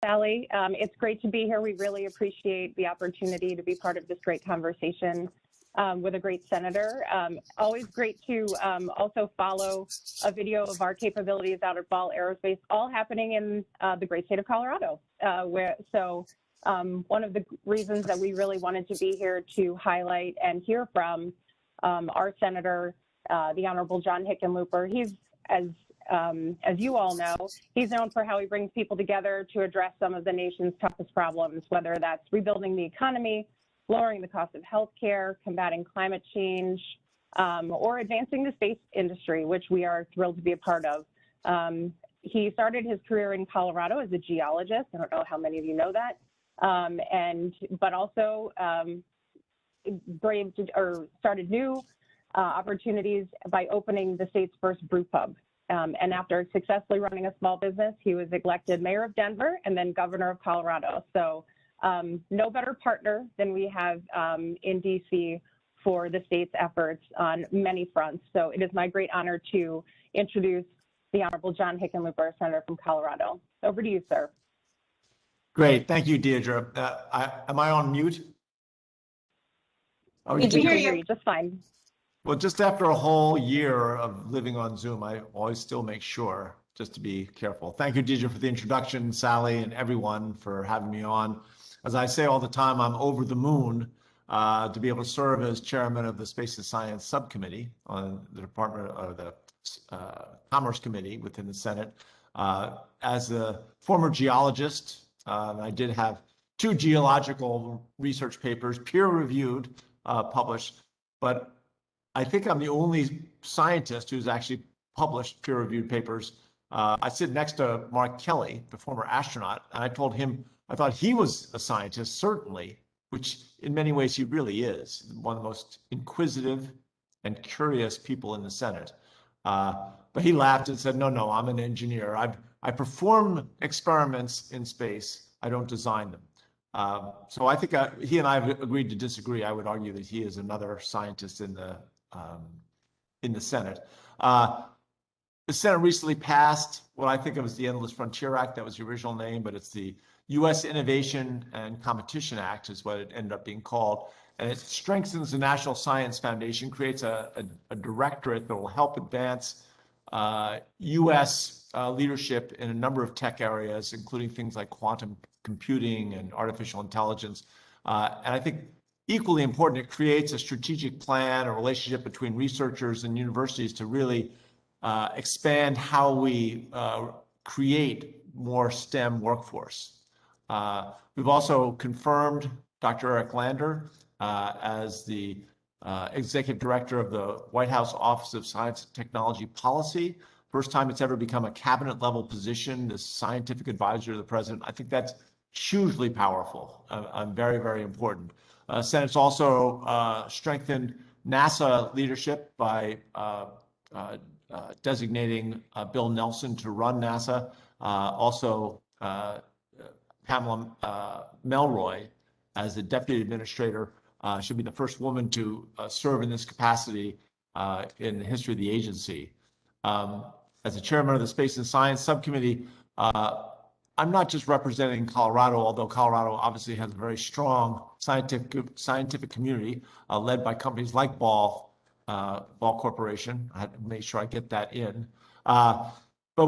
Sally. It's great to be here. We really appreciate the opportunity to be part of this great conversation with a great senator. Always great to also follow a video of our capabilities out at Ball Aerospace, all happening in the great state of Colorado. One of the reasons that we really wanted to be here to highlight and hear from our senator, the Honorable John Hickenlooper. He's, as you all know, he's known for how he brings people together to address some of the nation's toughest problems, whether that's rebuilding the economy, lowering the cost of healthcare, combating climate change, or advancing the space industry, which we are thrilled to be a part of. He started his career in Colorado as a geologist. I don't know how many of you know that, but also started new opportunities by opening the state's first brew pub. And after successfully running a small business, he was elected mayor of Denver and then governor of Colorado. So no better partner than we have in DC for the state's efforts on many fronts. So it is my great honor to introduce the Honorable John Hickenlooper, Senator from Colorado. Over to you, sir. Great, thank you, Deirdre. Am I on mute? We can hear you just fine. Well, just after a whole year of living on Zoom, I always still make sure just to be careful. Thank you, Deirdre, for the introduction, Sally, and everyone for having me on. As I say all the time, I'm over the moon to be able to serve as chairman of the Space and Science Subcommittee on the Department of the Commerce Committee within the Senate. As a former geologist, I did have 2 geological research papers, peer-reviewed, published, but I think I'm the only scientist who's actually published peer-reviewed papers. I sit next to Mark Kelly, the former astronaut, and I told him I thought he was a scientist, certainly, which in many ways he really is, one of the most inquisitive and curious people in the Senate. But he laughed and said, no, I'm an engineer. I perform experiments in space. I don't design them. So I think he and I have agreed to disagree. I would argue that he is another scientist in the Senate. The Senate recently passed what I think of as the Endless Frontier Act. That was the original name, but it's the U.S. Innovation and Competition Act is what it ended up being called. And it strengthens the National Science Foundation, creates a directorate that will help advance U.S. Leadership in a number of tech areas, including things like quantum computing and artificial intelligence. And I think equally important, it creates a strategic plan, a relationship between researchers and universities to really expand how we create more STEM workforce. We've also confirmed Dr. Eric Lander as the Executive Director of the White House Office of Science and Technology Policy. First time it's ever become a cabinet level position, this scientific advisor to the president. I think that's hugely powerful and very, very important. Senate's also strengthened NASA leadership by designating Bill Nelson to run NASA. Also, Pamela Melroy as the Deputy Administrator should be the first woman to serve in this capacity in the history of the agency. As the chairman of the Space and Science Subcommittee, I'm not just representing Colorado, although Colorado obviously has a very strong scientific community led by companies like Ball Corporation. I had to make sure I get that in. But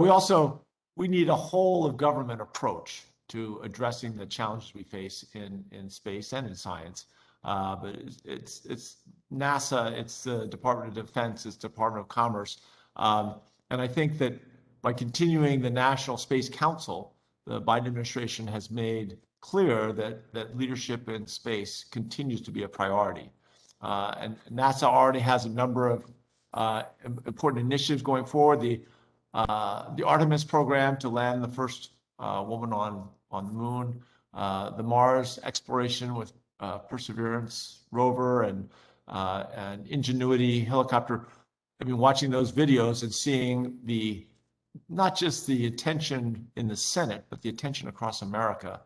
we need a whole of government approach to addressing the challenges we face in space and in science. But it's NASA, it's the Department of Defense, it's Department of Commerce. And I think that by continuing the National Space Council, the Biden administration has made clear that leadership in space continues to be a priority. And NASA already has a number of important initiatives going forward. The Artemis program to land the first woman on the moon, the Mars exploration with Perseverance rover and Ingenuity helicopter. I've been watching those videos and seeing not just the attention in the Senate, but the attention across America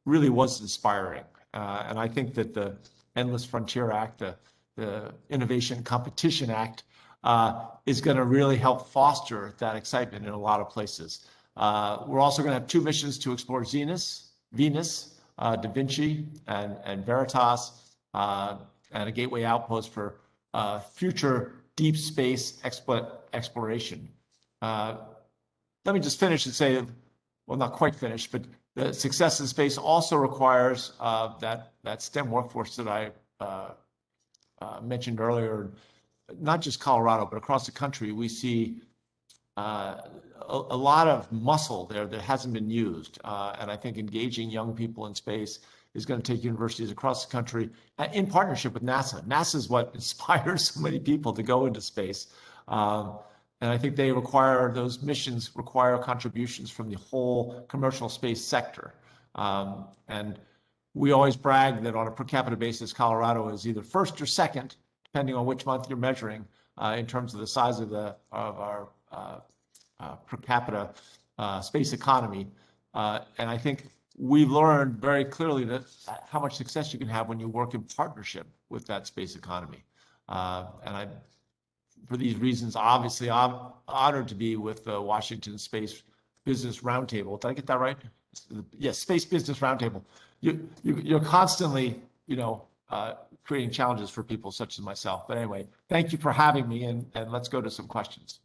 really was inspiring. And I think that the Endless Frontier Act, the Innovation Competition Act, is going to really help foster that excitement in a lot of places. We're also going to have 2 missions to explore Venus, Da Vinci, and Veritas, and a gateway outpost for future deep space exploration. Let me just finish and say, well, not quite finished, but the success in space also requires that STEM workforce that I mentioned earlier. Not just Colorado, but across the country, we see a lot of muscle there that hasn't been used. And I think engaging young people in space is going to take universities across the country in partnership with NASA. NASA is what inspires so many people to go into space. And I think those missions require contributions from the whole commercial space sector. And we always brag that on a per capita basis, Colorado is either first or second, depending on which month you're measuring, in terms of the size of our per capita space economy. And I think we've learned very clearly that how much success you can have when you work in partnership with that space economy. For these reasons, obviously, I'm honored to be with the Washington Space Business Roundtable. Did I get that right? Yes, Space Business Roundtable. You're constantly, creating challenges for people such as myself. But anyway, thank you for having me, and let's go to some questions.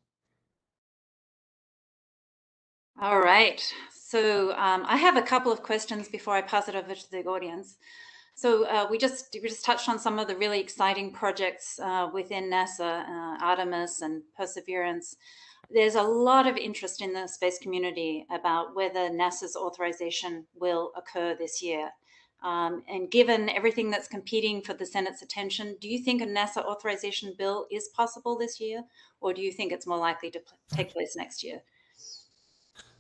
All right. So I have a couple of questions before I pass it over to the audience. So we just touched on some of the really exciting projects within NASA, Artemis and Perseverance. There's a lot of interest in the space community about whether NASA's authorization will occur this year. And given everything that's competing for the Senate's attention, do you think a NASA authorization bill is possible this year, or do you think it's more likely to take place next year?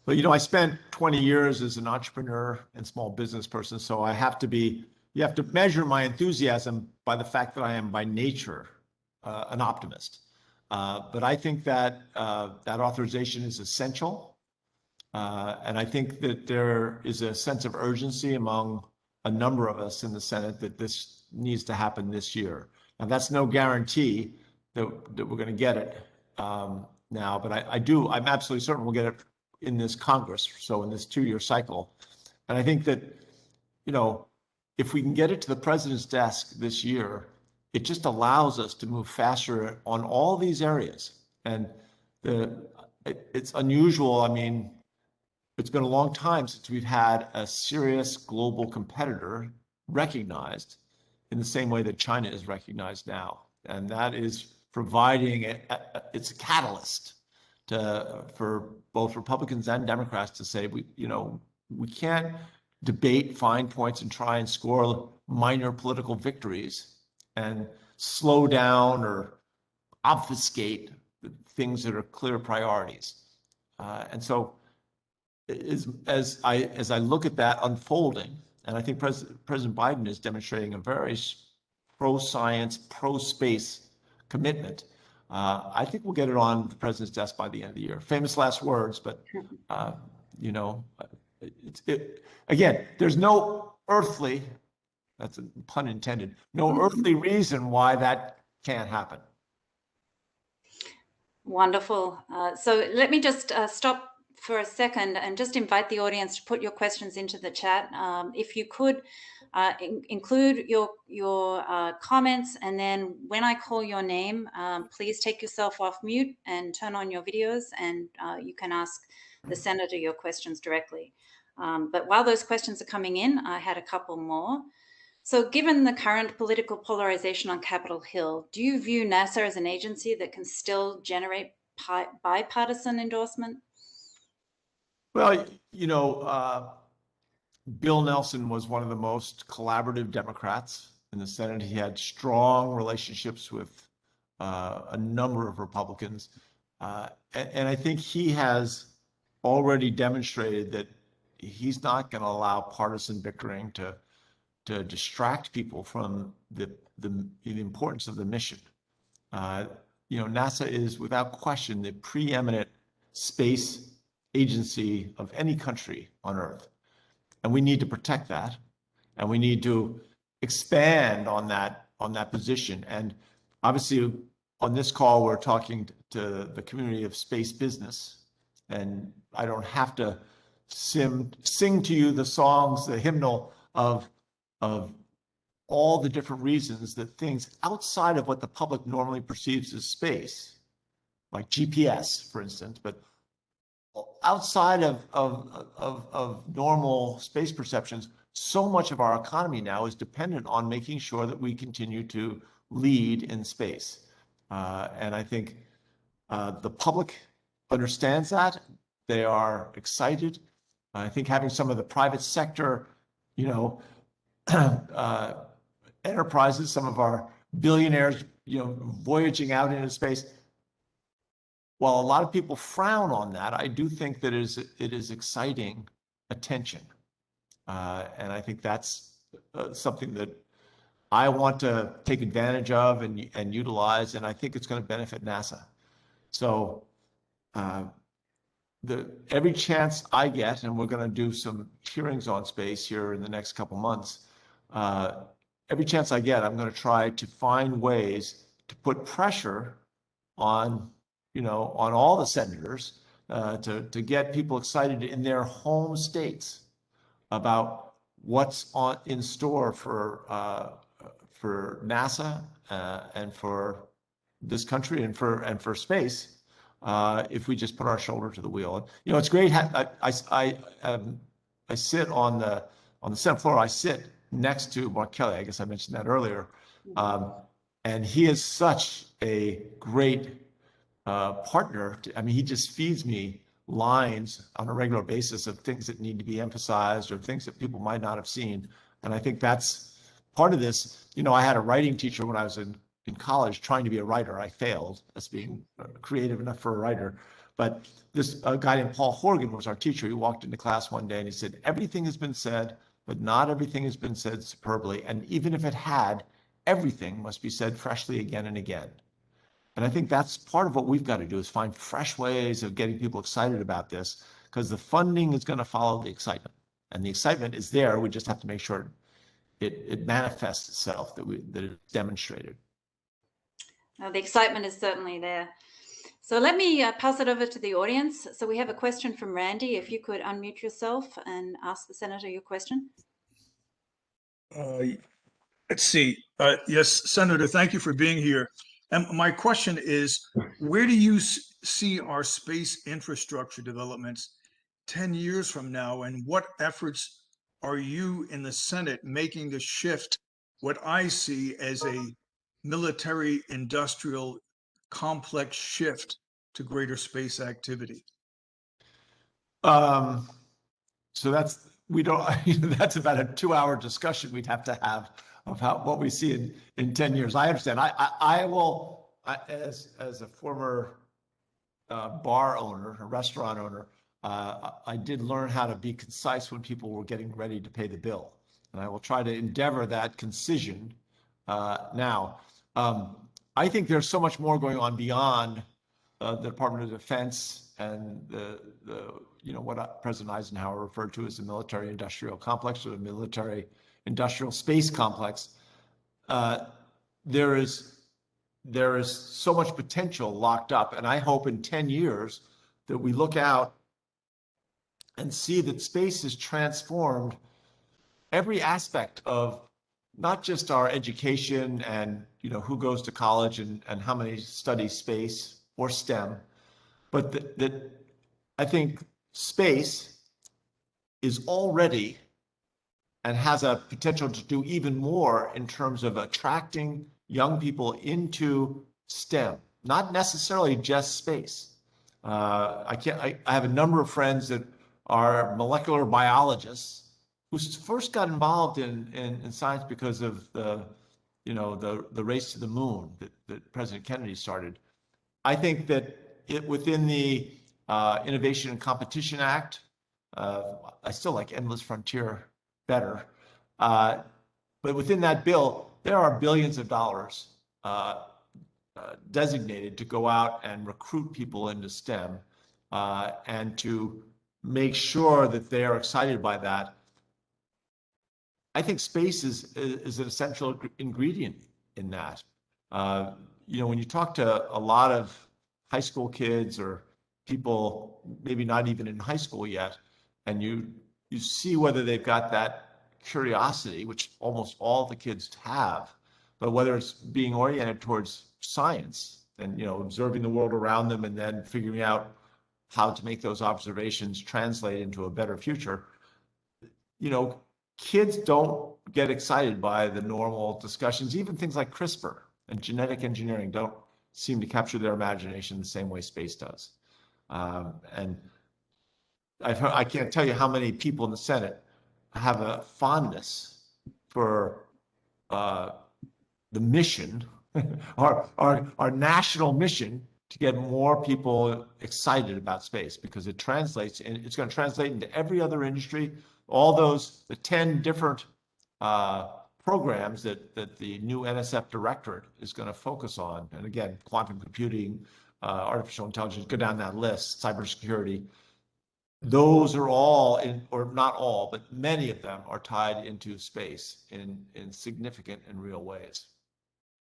Well, I spent 20 years as an entrepreneur and small business person, so you have to measure my enthusiasm by the fact that I am by nature an optimist. But I think that that authorization is essential. And I think that there is a sense of urgency among a number of us in the Senate that this needs to happen this year. Now, that's no guarantee that we're going to get it now, but I'm absolutely certain we'll get it in this Congress, so in this 2-year cycle. And I think that, if we can get it to the president's desk this year, it just allows us to move faster on all these areas. And it's unusual. I mean, it's been a long time since we've had a serious global competitor recognized in the same way that China is recognized now. And that is providing it's a catalyst for both Republicans and Democrats to say, we can't debate fine points and try and score minor political victories and slow down or obfuscate the things that are clear priorities. And so as I look at that unfolding, and I think President Biden is demonstrating a very pro-science, pro-space commitment, I think we'll get it on the president's desk by the end of the year. Famous last words, but again, there's no earthly, that's a pun intended, no earthly reason why that can't happen. Wonderful. So let me just stop for a second and just invite the audience to put your questions into the chat. If you could include your comments, and then when I call your name, please take yourself off mute and turn on your videos, and you can ask the senator your questions directly. But while those questions are coming in, I had a couple more. So given the current political polarization on Capitol Hill, do you view NASA as an agency that can still generate bipartisan endorsement? Well, Bill Nelson was one of the most collaborative Democrats in the Senate. He had strong relationships with a number of Republicans. And I think he has already demonstrated that he's not going to allow partisan bickering to distract people from the importance of the mission. NASA is without question the preeminent space agency of any country on Earth. And we need to protect that. And we need to expand on that position. And obviously on this call, we're talking to the community of space business. and I don't have to sing to you the songs, the hymnal of all the different reasons that things outside of what the public normally perceives as space, like GPS, for instance, but outside of normal space perceptions, so much of our economy now is dependent on making sure that we continue to lead in space. And I think the public understands that. They are excited. I think having some of the private sector, enterprises, some of our billionaires, voyaging out into space. While a lot of people frown on that, I do think that it is exciting attention. And I think that's something that I want to take advantage of and utilize, and I think it's going to benefit NASA. So every chance I get, and we're going to do some hearings on space here in the next couple months, every chance I get, I'm going to try to find ways to put pressure on, on all the senators to get people excited in their home states about what's in store for NASA and for this country and for space. If we just put our shoulder to the wheel. It's great. I sit on the Senate floor. I sit next to Mark Kelly. I guess I mentioned that earlier. And he is such a great partner. He just feeds me lines on a regular basis of things that need to be emphasized or things that people might not have seen. And I think that's part of this. I had a writing teacher when I was in college trying to be a writer. I failed as being creative enough for a writer. But this guy named Paul Horgan was our teacher. He walked into class one day and he said, everything has been said, but not everything has been said superbly. And even if it had, everything must be said freshly again and again. And I think that's part of what we've got to do, is find fresh ways of getting people excited about this, because the funding is going to follow the excitement. And the excitement is there. We just have to make sure it manifests itself, that it's demonstrated. The excitement is certainly there. So let me pass it over to the audience. So we have a question from Randy. If you could unmute yourself and ask the senator your question. Let's see. Yes, Senator, thank you for being here. And my question is, where do you see our space infrastructure developments 10 years from now, and what efforts are you in the Senate making to shift what I see as a military industrial complex shift to greater space activity? So that's about a 2-hour discussion we'd have to have of what we see in 10 years. I understand. I will, as a former bar owner, a restaurant owner, I did learn how to be concise when people were getting ready to pay the bill. And I will try to endeavor that concision now. I think there's so much more going on beyond the Department of Defense and what President Eisenhower referred to as the military-industrial complex, or the military-industrial space complex. There is so much potential locked up, and I hope in 10 years that we look out and see that space has transformed every aspect of not just our education and who goes to college and how many study space or STEM, but that I think space is already and has a potential to do even more in terms of attracting young people into STEM, not necessarily just space. I have a number of friends that are molecular biologists who first got involved in science because of the race to the moon that President Kennedy started. I think that within the Innovation and Competition Act, I still like Endless Frontier better, but within that bill, there are billions of dollars designated to go out and recruit people into STEM and to make sure that they are excited by that. I think space is an essential ingredient in that. When you talk to a lot of high school kids or people maybe not even in high school yet, and you see whether they've got that curiosity, which almost all the kids have, but whether it's being oriented towards science and observing the world around them and then figuring out how to make those observations translate into a better future. Kids don't get excited by the normal discussions. Even things like CRISPR and genetic engineering don't seem to capture their imagination the same way space does. And I can't tell you how many people in the Senate have a fondness for the mission, our national mission, to get more people excited about space, because it translates, and it's going to translate into every other industry. All the 10 different programs that the new NSF directorate is going to focus on. And again, quantum computing, artificial intelligence, go down that list, cybersecurity. Those are all, or not all, but many of them are tied into space in significant and real ways.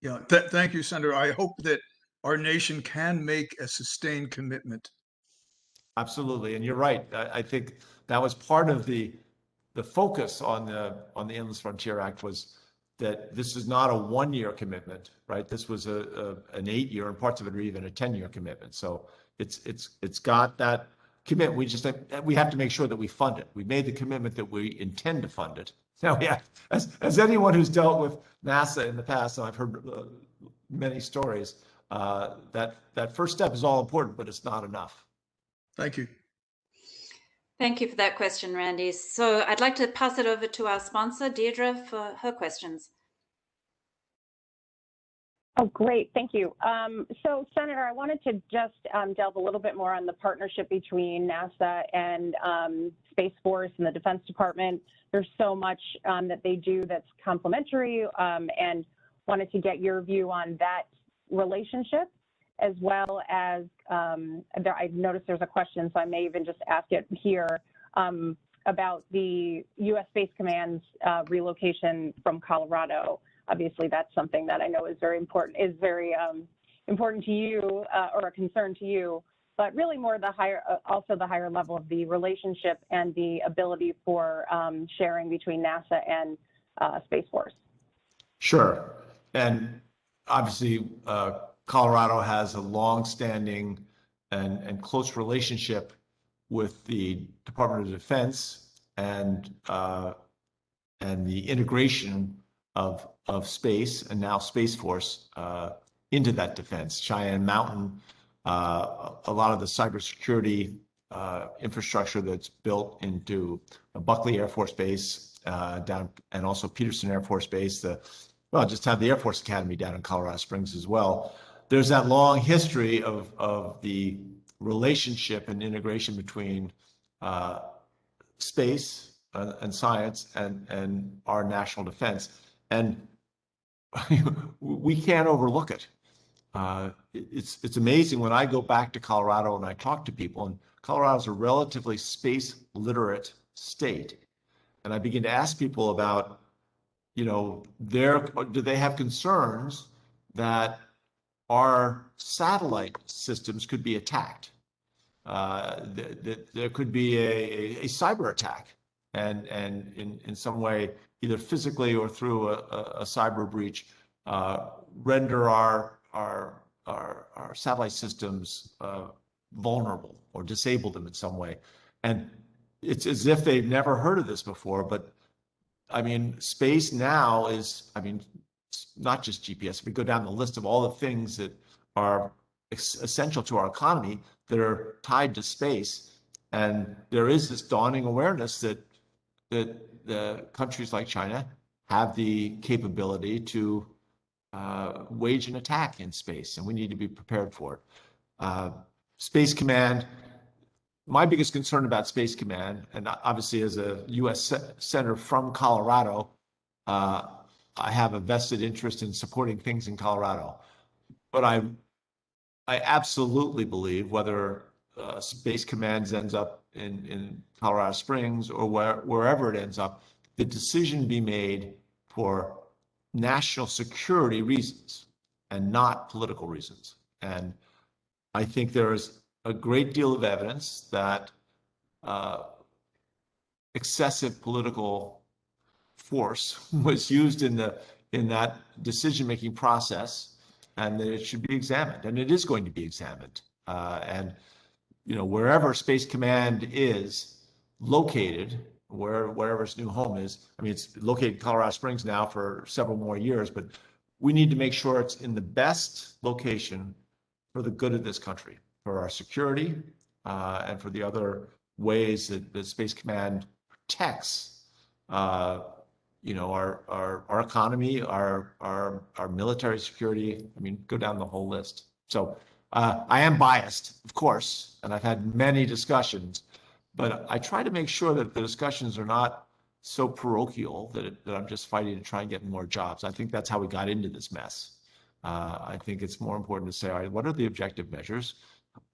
Yeah, thank you, Senator. I hope that our nation can make a sustained commitment. Absolutely, and you're right. I think that was part of the focus on the Endless Frontier Act, was that this is not a 1-year commitment, right? This was an 8-year, and parts of it are even a 10-year commitment. So it's got that commitment. We have to make sure that we fund it. We made the commitment that we intend to fund it. Now, yeah, as anyone who's dealt with NASA in the past, and I've heard many stories, that first step is all important, but it's not enough. Thank you. Thank you for that question, Randy. So I'd like to pass it over to our sponsor, Deirdre, for her questions. Oh, great. Thank you. So, Senator, I wanted to just delve a little bit more on the partnership between NASA and Space Force and the Defense Department. There's so much that they do that's complementary, and wanted to get your view on that relationship, as well as I noticed there's a question, so I may even just ask it here, about the U.S. Space Command's relocation from Colorado. Obviously, that's something that I know is very important, important to you, or a concern to you, but really more also the higher level of the relationship and the ability for sharing between NASA and Space Force. Sure. And obviously, Colorado has a long-standing and close relationship with the Department of Defense and the integration of space and now Space Force into that defense. Cheyenne Mountain, a lot of the cybersecurity infrastructure that's built into Buckley Air Force Base down, and also Peterson Air Force Base. Just have the Air Force Academy down in Colorado Springs as well. There's that long history of the relationship and integration between space and science and our national defense. And we can't overlook it. It's amazing when I go back to Colorado and I talk to people, and Colorado's a relatively space literate state. And I begin to ask people about, do they have concerns that our satellite systems could be attacked? That there could be a cyber attack, and in some way, either physically or through a cyber breach, render our satellite systems vulnerable or disable them in some way. And it's as if they've never heard of this before. But I mean, space now is, it's not just GPS. If we go down the list of all the things that are essential to our economy that are tied to space, and there is this dawning awareness that the countries like China have the capability to wage an attack in space, and we need to be prepared for it. Space Command, my biggest concern about Space Command, and obviously as a U.S. Senator from Colorado, I have a vested interest in supporting things in Colorado. But I absolutely believe whether Space Command ends up in Colorado Springs or wherever it ends up, the decision be made for national security reasons and not political reasons. And I think there is a great deal of evidence that excessive political force was used in that decision-making process, and that it should be examined, and it is going to be examined. And wherever Space Command is located, wherever its new home is, I mean, it's located in Colorado Springs now for several more years, but we need to make sure it's in the best location for the good of this country, for our security, and for the other ways that Space Command protects, our economy, our military security. I mean, go down the whole list. So I am biased, of course, and I've had many discussions, but I try to make sure that the discussions are not so parochial that I'm just fighting to try and get more jobs. I think that's how we got into this mess. I think it's more important to say, all right, what are the objective measures?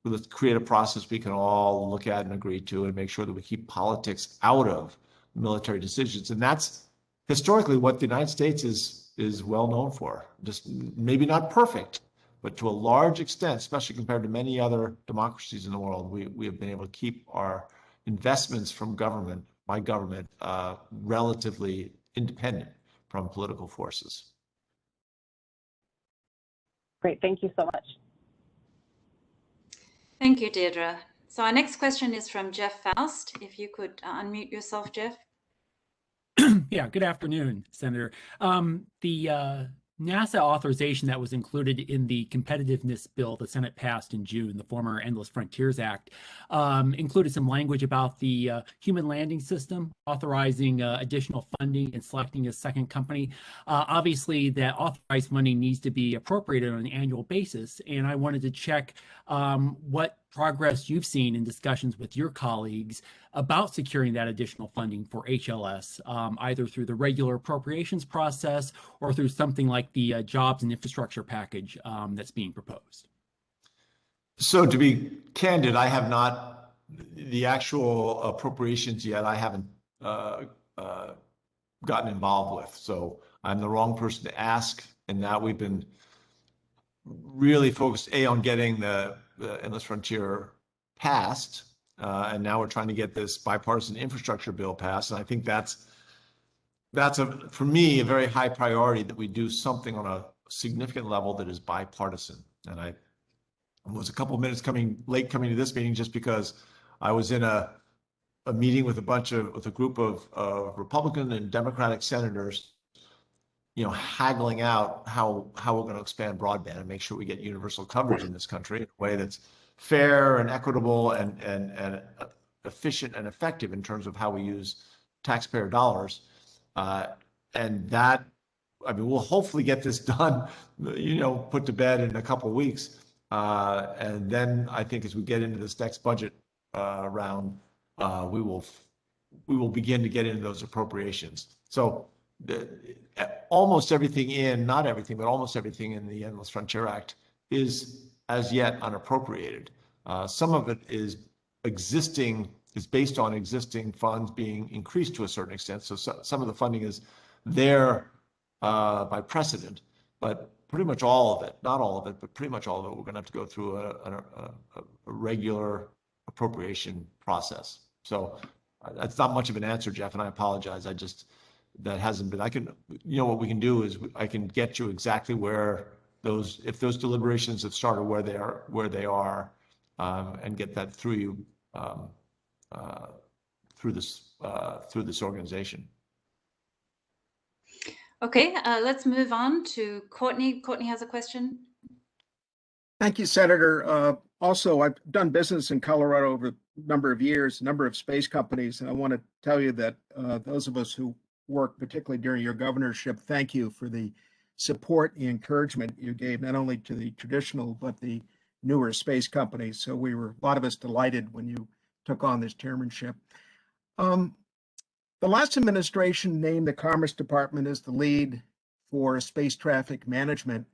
Let's create a process we can all look at and agree to, and make sure that we keep politics out of military decisions. And that's historically what the United States is well known for. Just maybe not perfect, but to a large extent, especially compared to many other democracies in the world, we have been able to keep our investments from government, by government, relatively independent from political forces. Great, thank you so much. Thank you, Deirdre. So our next question is from Jeff Faust. If you could unmute yourself, Jeff. Yeah, good afternoon, Senator. The NASA authorization that was included in the competitiveness bill the Senate passed in June, the former Endless Frontiers Act, included some language about the human landing system, authorizing additional funding and selecting a second company. Obviously, that authorized money needs to be appropriated on an annual basis, and I wanted to check what progress you've seen in discussions with your colleagues about securing that additional funding for HLS, either through the regular appropriations process or through something like the jobs and infrastructure package that's being proposed. So to be candid, I have not, the actual appropriations yet, I haven't gotten involved with. So I'm the wrong person to ask. And now we've been really focused, on getting the Endless Frontier passed. And now we're trying to get this bipartisan infrastructure bill passed. And I think that's for me, a very high priority, that we do something on a significant level that is bipartisan. And I was a couple of minutes late coming to this meeting just because I was in a meeting with a group of Republican and Democratic senators, haggling out how we're going to expand broadband and make sure we get universal coverage in this country in a way that's fair and equitable and efficient and effective in terms of how we use taxpayer dollars. And that, I mean, we'll hopefully get this done, put to bed in a couple of weeks. And then I think as we get into this next budget round, we will begin to get into those appropriations. So almost everything not everything, but almost everything in the Endless Frontier Act is as yet unappropriated. Some of it is based on existing funds being increased to a certain extent. So some of the funding is there by precedent, but pretty much all of it, not all of it, but pretty much all of it, we're going to have to go through a regular appropriation process. So that's not much of an answer, Jeff, and I apologize. That hasn't been, what we can do is I can get you exactly where if those deliberations have started, where they are, and get that through you, through this organization. Okay, let's move on to Courtney. Courtney has a question. Thank you, Senator. Also, I've done business in Colorado over a number of years, a number of space companies, and I want to tell you that those of us who work, particularly during your governorship, thank you for the support and encouragement you gave not only to the traditional but the newer space companies. So we were, a lot of us, delighted when you took on this chairmanship. The last administration named the Commerce Department as the lead for space traffic management.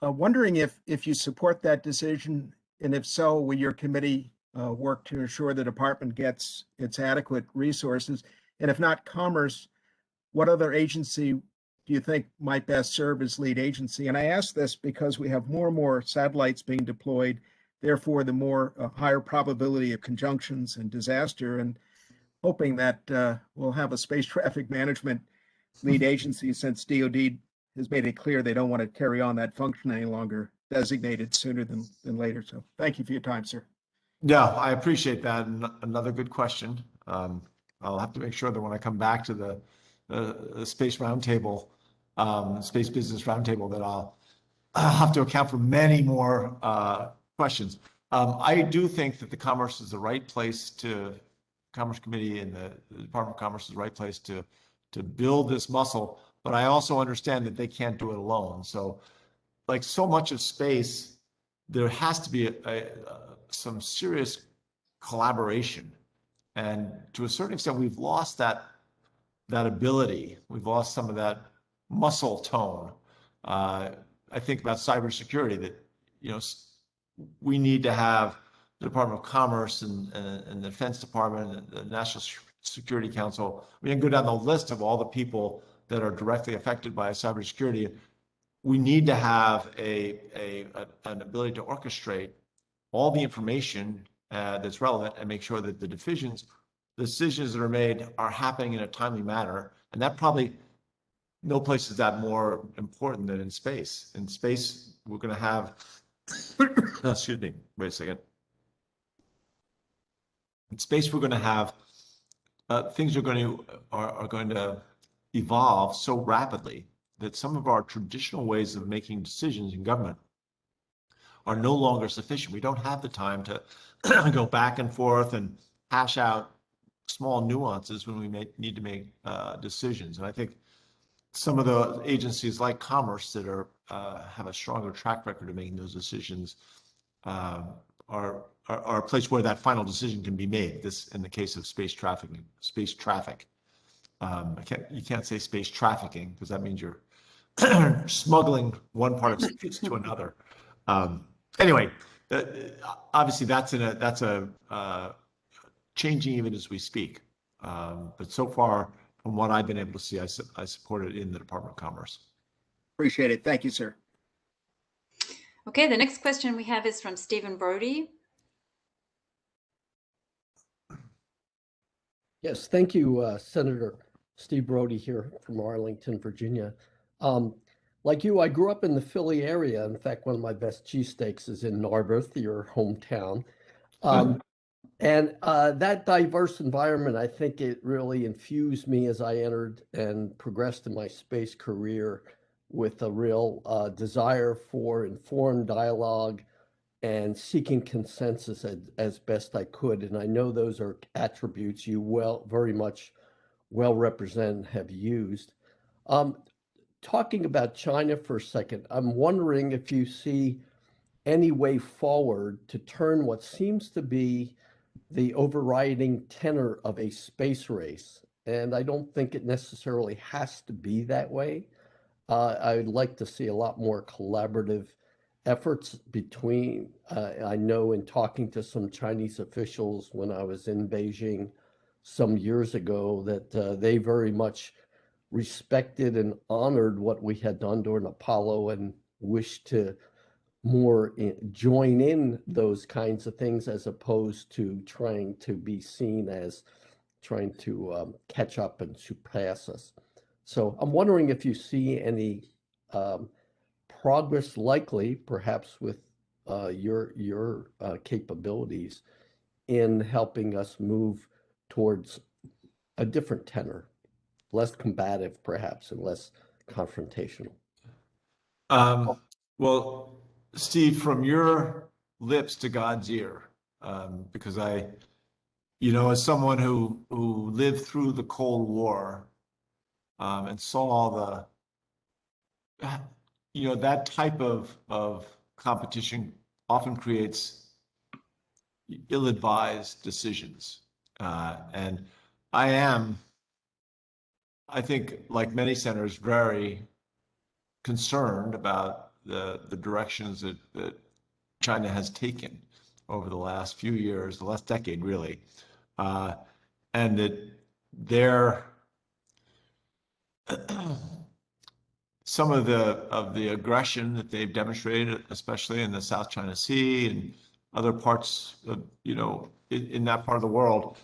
Wondering if you support that decision, and if so, will your committee work to ensure the department gets its adequate resources? And if not Commerce, what other agency do you think might best serve as lead agency? And I ask this because we have more and more satellites being deployed therefore the more higher probability of conjunctions and disaster, and hoping that we'll have a space traffic management lead agency, since DoD has made it clear they don't want to carry on that function any longer, designated sooner than later. So thank you for your time, sir. Yeah, I appreciate that. And another good question. I'll have to make sure that when I come back to the Space Roundtable, Space Business Roundtable, that I'll have to account for many more questions. I do think that the Commerce is the right place Commerce Committee and the Department of Commerce is the right place to build this muscle, but I also understand that they can't do it alone. So, like so much of space, there has to be some serious collaboration, and to a certain extent, we've lost that ability. We've lost some of that muscle tone. I think about cybersecurity, that we need to have the Department of Commerce and the Defense Department and the National Security Council. We can go down the list of all the people that are directly affected by cybersecurity. We need to have an ability to orchestrate all the information that's relevant and make sure that the decisions that are made are happening in a timely manner. And that probably, no place is that more important than in space. In space, we're going to have, excuse me, wait a second. In space, we're going to have things are going to evolve so rapidly that some of our traditional ways of making decisions in government are no longer sufficient. We don't have the time to go back and forth and hash out small nuances when we need to make decisions. And I think some of the agencies like Commerce that have a stronger track record of making those decisions are a place where that final decision can be made. This, in the case of space traffic. You can't say space trafficking, because that means you're smuggling one part of space to another. Anyway, obviously that's changing even as we speak. But so far, from what I've been able to see, I support it in the Department of Commerce. Appreciate it. Thank you, sir. Okay, the next question we have is from Stephen Brody. Yes, thank you, Senator Steve Brody here from Arlington, Virginia. Like you, I grew up in the Philly area. In fact, one of my best cheesesteaks is in Narberth, your hometown. And that diverse environment, I think it really infused me as I entered and progressed in my space career with a real desire for informed dialogue and seeking consensus as best I could. And I know those are attributes you very much represent and have used. Talking about China for a second, I'm wondering if you see any way forward to turn what seems to be the overriding tenor of a space race. And I don't think it necessarily has to be that way. I would like to see a lot more collaborative efforts between, I know in talking to some Chinese officials when I was in Beijing some years ago, that they very much respected and honored what we had done during Apollo and wished to more join in those kinds of things, as opposed to trying to be seen as trying to catch up and surpass us. So I'm wondering if you see any progress likely, perhaps with your capabilities in helping us move towards a different tenor, less combative perhaps and less confrontational. Well, Steve, from your lips to God's ear, because as someone who lived through the Cold War and saw that type of competition often creates ill-advised decisions. And I think, like many senators, very concerned about the directions that China has taken over the last few years, the last decade, really, and that some of the aggression that they've demonstrated, especially in the South China Sea, and other parts of, in that part of the world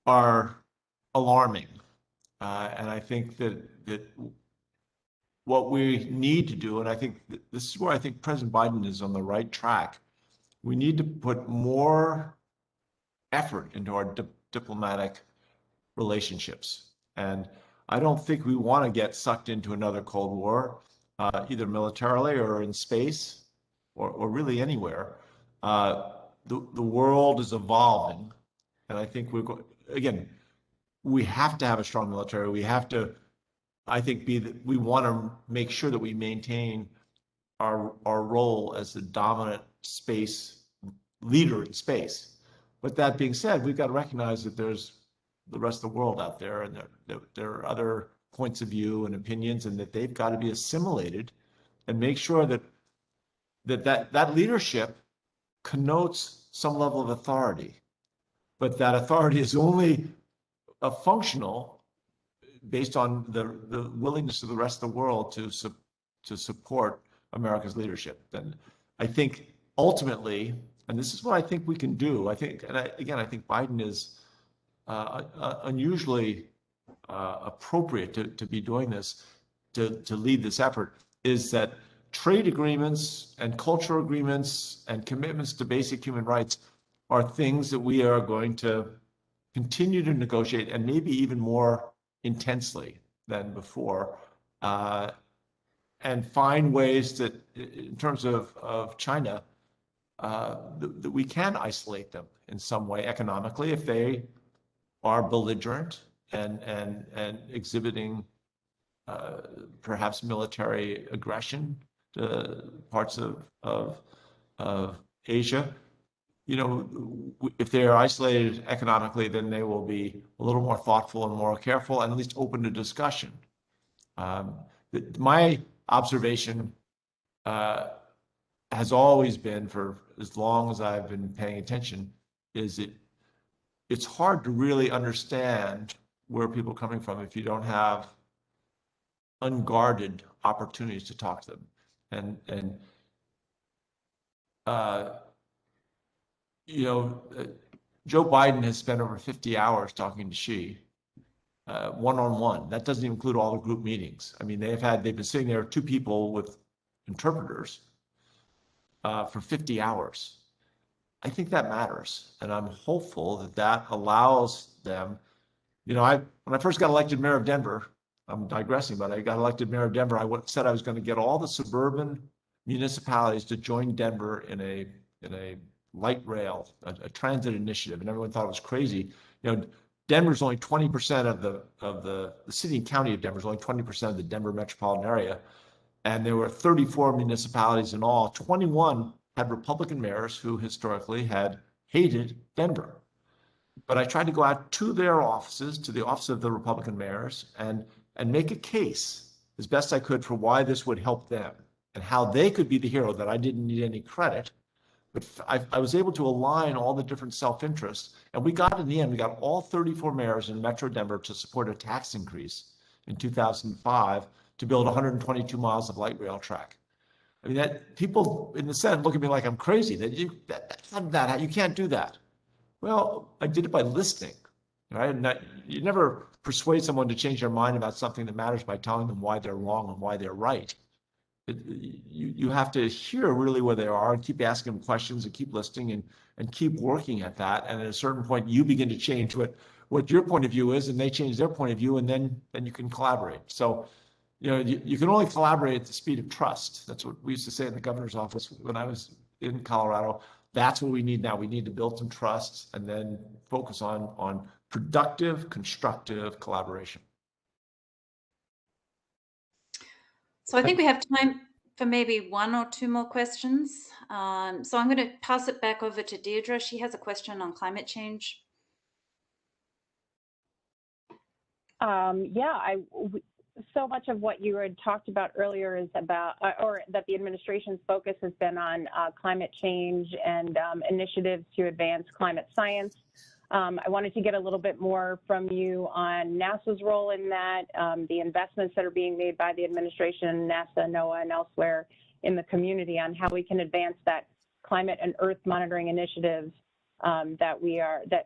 are alarming. And I think that what we need to do, and I think this is where I think President Biden is on the right track, we need to put more effort into our diplomatic relationships. And I don't think we want to get sucked into another Cold War, either militarily or in space or really anywhere. The world is evolving. And I think again, we have to have a strong military. We have to, I think, we want to make sure that we maintain our role as the dominant space leader in space. But that being said, we've got to recognize that there's the rest of the world out there, and there are other points of view and opinions, and that they've got to be assimilated, and make sure that leadership connotes some level of authority, but that authority is only functional based on the willingness of the rest of the world to support America's leadership. And I think ultimately, and this is what I think we can do, I think Biden is unusually appropriate to be doing this, to lead this effort, is that trade agreements and cultural agreements and commitments to basic human rights are things that we are going to continue to negotiate, and maybe even more intensely than before, and find ways that, in terms of China, that we can isolate them in some way economically if they are belligerent and exhibiting perhaps military aggression to parts of Asia. If they're isolated economically, then they will be a little more thoughtful and more careful, and at least open to discussion. My observation has always been, for as long as I've been paying attention, is it's hard to really understand where people are coming from if you don't have unguarded opportunities to talk to them. And Joe Biden has spent over 50 hours talking to Xi, one-on-one. That doesn't include all the group meetings. I mean, they've been sitting there, two people with interpreters, for 50 hours. I think that matters, and I'm hopeful that allows them. When I first got elected mayor of Denver, I'm digressing, but I got elected mayor of Denver, I said I was going to get all the suburban municipalities to join Denver in a light rail, a transit initiative, and everyone thought it was crazy. Denver's only 20% of the city and county of Denver's only 20% of the Denver metropolitan area, and there were 34 municipalities in all. 21 had Republican mayors who historically had hated Denver. But I tried to go out to their offices, to the office of the Republican mayors, and make a case as best I could for why this would help them and how they could be the hero, that I didn't need any credit. But I was able to align all the different self-interests. And in the end, we got all 34 mayors in Metro Denver to support a tax increase in 2005 to build 122 miles of light rail track. I mean, that people in the Senate look at me like I'm crazy. You can't do that. Well, I did it by listening, right? And you never persuade someone to change their mind about something that matters by telling them why they're wrong and why they're right. You have to hear really where they are and keep asking them questions and keep listening and keep working at that. And at a certain point, you begin to change what your point of view is, and they change their point of view, and then you can collaborate. So, you can only collaborate at the speed of trust. That's what we used to say in the governor's office when I was in Colorado. That's what we need now. We need to build some trust and then focus on productive, constructive collaboration. So I think we have time for maybe one or two more questions. So I'm going to pass it back over to Deirdre. She has a question on climate change. So much of what you had talked about earlier is about, or that the administration's focus has been on climate change and initiatives to advance climate science. I wanted to get a little bit more from you on NASA's role in that, the investments that are being made by the administration, NASA, NOAA, and elsewhere in the community on how we can advance that climate and earth monitoring initiatives that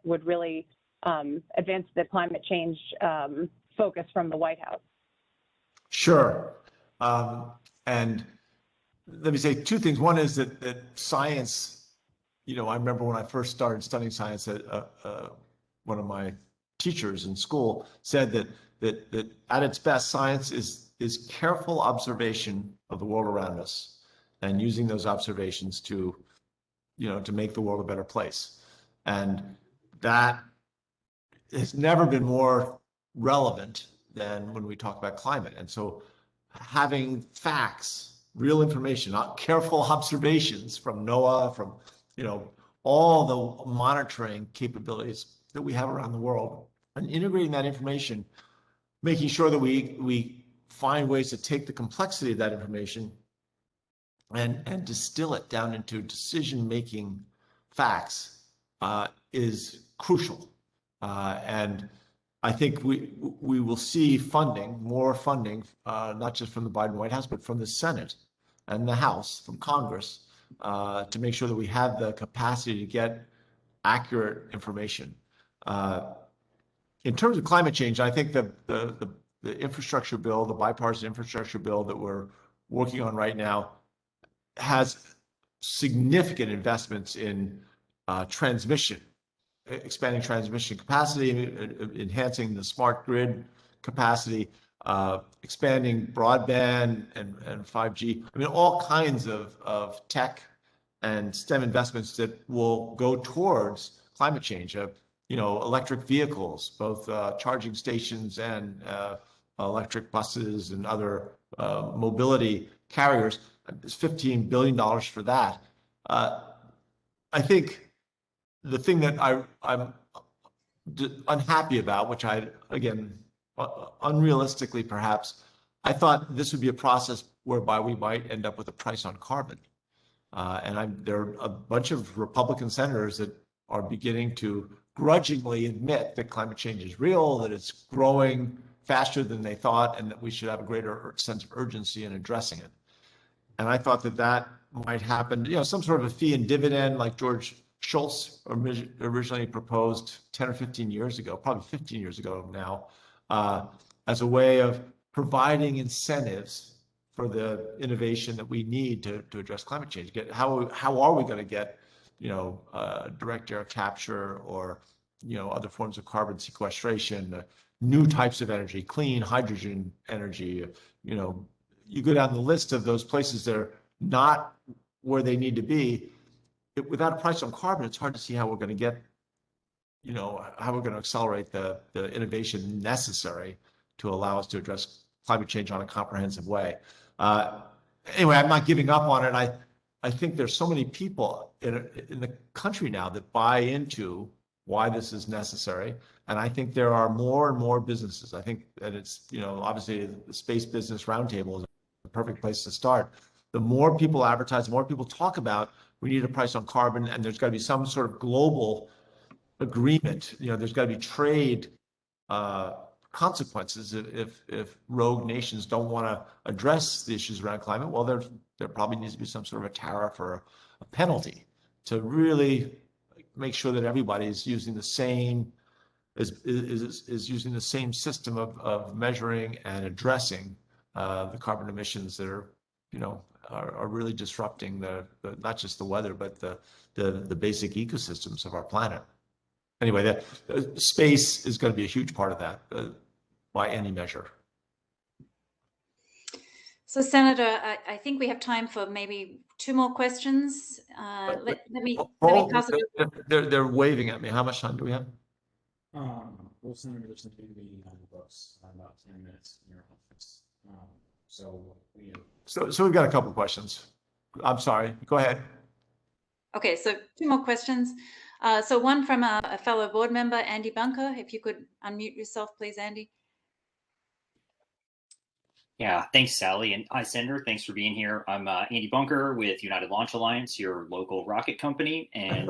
would really advance the climate change focus from the White House. Sure. And let me say two things. One is that science, I remember when I first started studying science, one of my teachers in school said that at its best, science is careful observation of the world around us and using those observations to make the world a better place. And that has never been more relevant than when we talk about climate. And so having facts, real information, not careful observations from NOAA, from all the monitoring capabilities that we have around the world, and integrating that information, making sure that we find ways to take the complexity of that information and distill it down into decision-making facts is crucial. And I think we will see more funding, not just from the Biden White House, but from the Senate and the House, from Congress, to make sure that we have the capacity to get accurate information. In terms of climate change, I think the infrastructure bill, the bipartisan infrastructure bill that we're working on right now, has significant investments in transmission, expanding transmission capacity, enhancing the smart grid capacity, expanding broadband and 5G. I mean, all kinds of tech and STEM investments that will go towards climate change. Electric vehicles, both charging stations and electric buses and other mobility carriers. There's $15 billion for that. I think the thing that I'm unhappy about, which again, unrealistically perhaps, I thought this would be a process whereby we might end up with a price on carbon. And there are a bunch of Republican senators that are beginning to grudgingly admit that climate change is real, that it's growing faster than they thought, and that we should have a greater sense of urgency in addressing it. And I thought that might happen, some sort of a fee and dividend like George Shultz originally proposed 10 or 15 years ago, probably 15 years ago now, as a way of providing incentives for the innovation that we need to address climate change. How are we going to get, direct air capture or, other forms of carbon sequestration, new types of energy, clean hydrogen energy, you go down the list of those places that are not where they need to be. Without a price on carbon, it's hard to see how we're going to get, how we're going to accelerate the innovation necessary to allow us to address climate change on a comprehensive way. Anyway, I'm not giving up on it. I think there's so many people in the country now that buy into why this is necessary. And I think there are more and more businesses. I think that it's, obviously the Space Business Roundtable is a perfect place to start. The more people advertise, the more people talk about we need a price on carbon, and there's got to be some sort of global agreement. There's got to be trade consequences if rogue nations don't want to address the issues around climate. Well, there probably needs to be some sort of a tariff or a penalty to really make sure that everybody is using the same is using the same system of measuring and addressing the carbon emissions that are really disrupting the not just the weather, but the basic ecosystems of our planet. Anyway, space is going to be a huge part of that by any measure. So, Senator, I think we have time for maybe 2 more questions. Let me pass it. They're waving at me. How much time do we have? Well, Senator, there's going to be on the books in about 10 minutes in your office. So we've got a couple of questions. I'm sorry. Go ahead. Okay, so 2 more questions. So one from a fellow board member, Andy Bunker. If you could unmute yourself, please, Andy. Yeah, thanks, Sally. And hi, Senator. Thanks for being here. I'm Andy Bunker with United Launch Alliance, your local rocket company. And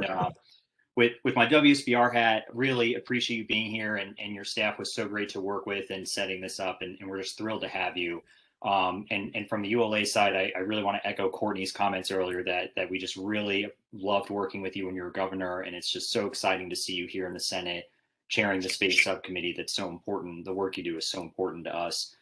with my WSBR hat, really appreciate you being here. And your staff was so great to work with and setting this up. And we're just thrilled to have you. And from the ULA side, I really want to echo Courtney's comments earlier that we just really loved working with you when you were governor, and it's just so exciting to see you here in the Senate chairing the space subcommittee. That's so important. The work you do is so important to us.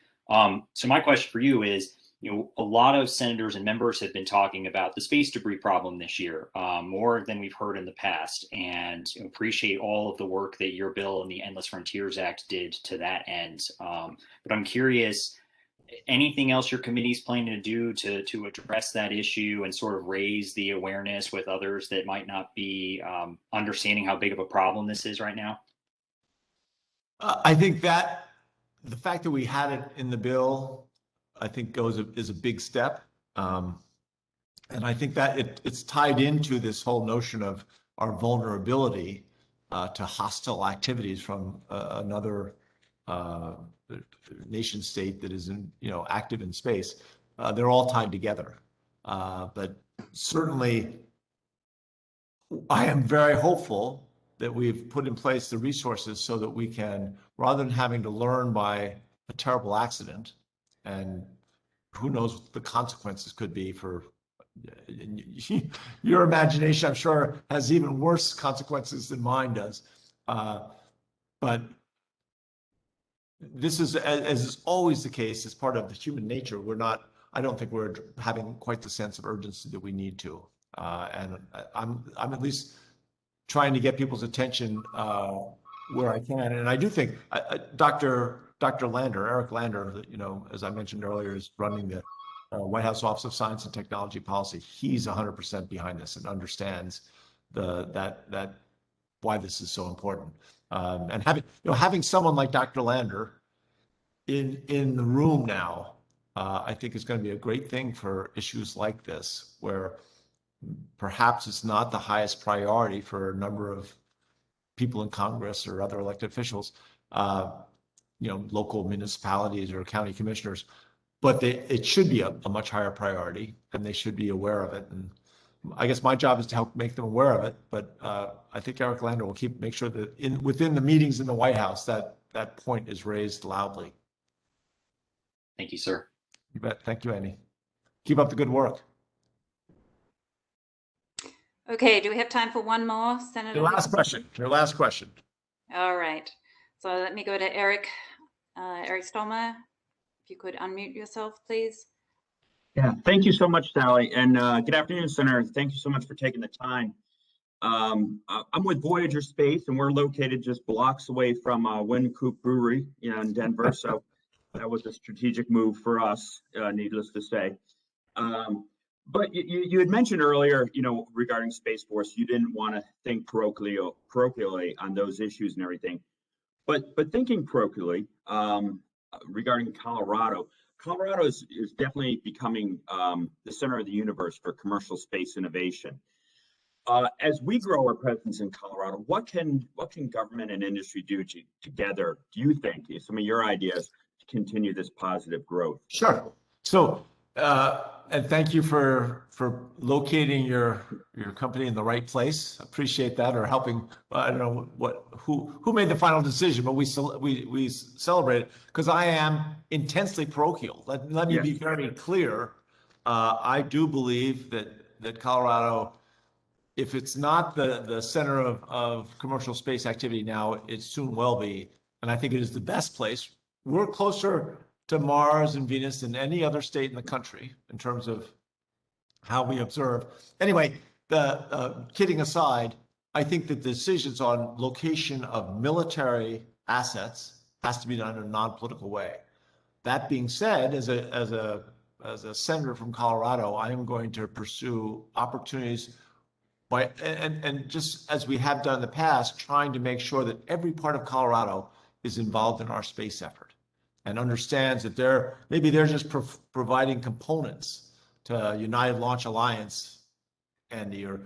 So my question for you is, a lot of senators and members have been talking about the space debris problem this year, more than we've heard in the past, and appreciate all of the work that your bill and the Endless Frontiers Act did to that end. But I'm curious, anything else your committee's planning to do to address that issue and sort of raise the awareness with others that might not be understanding how big of a problem this is right now? I think that the fact that we had it in the bill, I think is a big step. And I think that it's tied into this whole notion of our vulnerability to hostile activities from another nation state that is active in space. They're all tied together. But certainly, I am very hopeful that we've put in place the resources so that we can, rather than having to learn by a terrible accident, and who knows what the consequences could be for your imagination, I'm sure, has even worse consequences than mine does. But this is, as is always the case, as part of the human nature. I don't think we're having quite the sense of urgency that we need to. And I'm at least trying to get people's attention where I can. And I do think Dr. Lander, Eric Lander, as I mentioned earlier, is running the White House Office of Science and Technology Policy. He's 100% behind this and understands that why this is so important. And having someone like Dr. Lander in the room now, I think is going to be a great thing for issues like this, where perhaps it's not the highest priority for a number of people in Congress or other elected officials, local municipalities or county commissioners, but it should be a much higher priority, and they should be aware of it. And I guess my job is to help make them aware of it, but I think Eric Lander will make sure that within the meetings in the White House, that point is raised loudly. Thank you, sir. You bet. Thank you, Andy. Keep up the good work. Okay, do we have time for one more, Senator? Your last question. All right. So let me go to Eric. Eric Stolmer, if you could unmute yourself, please. Yeah, thank you so much, Sally. And good afternoon, Senator. Thank you so much for taking the time. I'm with Voyager Space, and we're located just blocks away from Wind Coop Brewery in Denver. So that was a strategic move for us, needless to say. But you had mentioned earlier, regarding Space Force, you didn't want to think parochially on those issues and everything. But thinking parochially, regarding Colorado is definitely becoming the center of the universe for commercial space innovation. As we grow our presence in Colorado, what can government and industry do together, do you think, some of your ideas to continue this positive growth? Sure. So, and thank you for locating your company in the right place. Appreciate that, or helping. I don't know who made the final decision, but we celebrate it because I am intensely parochial. Let me be very clear. I do believe that Colorado, if it's not the center of commercial space activity now, it soon will be, and I think it is the best place. We're closer to Mars and Venus than any other state in the country in terms of how we observe. Anyway, kidding aside, I think that decisions on location of military assets has to be done in a non-political way. That being said, as a senator from Colorado, I am going to pursue opportunities and just as we have done in the past, trying to make sure that every part of Colorado is involved in our space effort and understands that they're just providing components to United Launch Alliance and to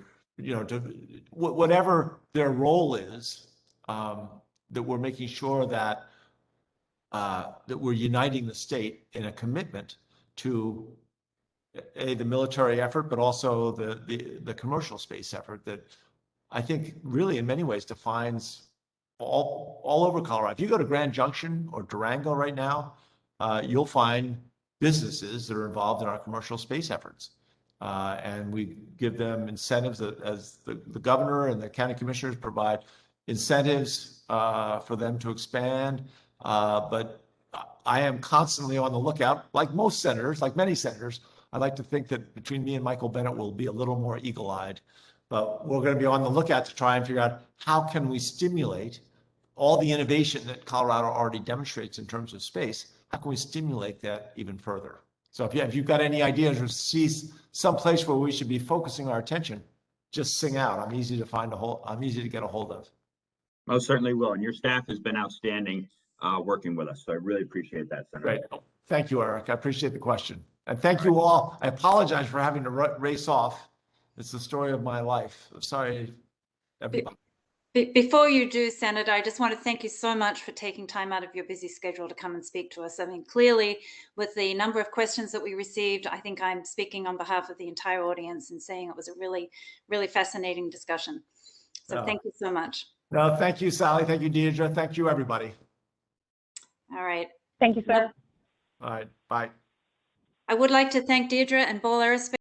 whatever their role is, that we're making sure that we're uniting the state in a commitment to the military effort, but also the commercial space effort that I think really in many ways defines all over Colorado. If you go to Grand Junction or Durango right now, you'll find businesses that are involved in our commercial space efforts. And we give them incentives as the governor and the county commissioners provide incentives for them to expand. But I am constantly on the lookout, like most senators, like many senators. I like to think that between me and Michael Bennett, we'll be a little more eagle-eyed. But we're going to be on the lookout to try and figure out how can we stimulate all the innovation that Colorado already demonstrates in terms of space. How can we stimulate that even further? So if you've got any ideas or see some place where we should be focusing our attention, just sing out. I'm easy to get a hold of. Most certainly will. And your staff has been outstanding working with us. So I really appreciate that, Senator. Great. Thank you, Eric. I appreciate the question. And thank you all. I apologize for having to race off. It's the story of my life. Sorry, everybody. Before you do, Senator, I just want to thank you so much for taking time out of your busy schedule to come and speak to us. I mean, clearly, with the number of questions that we received, I think I'm speaking on behalf of the entire audience and saying it was a really, really fascinating discussion. So thank you so much. No, thank you, Sally. Thank you, Deidre. Thank you, everybody. All right. Thank you, sir. All right, bye. I would like to thank Deidre and Ball Aerospace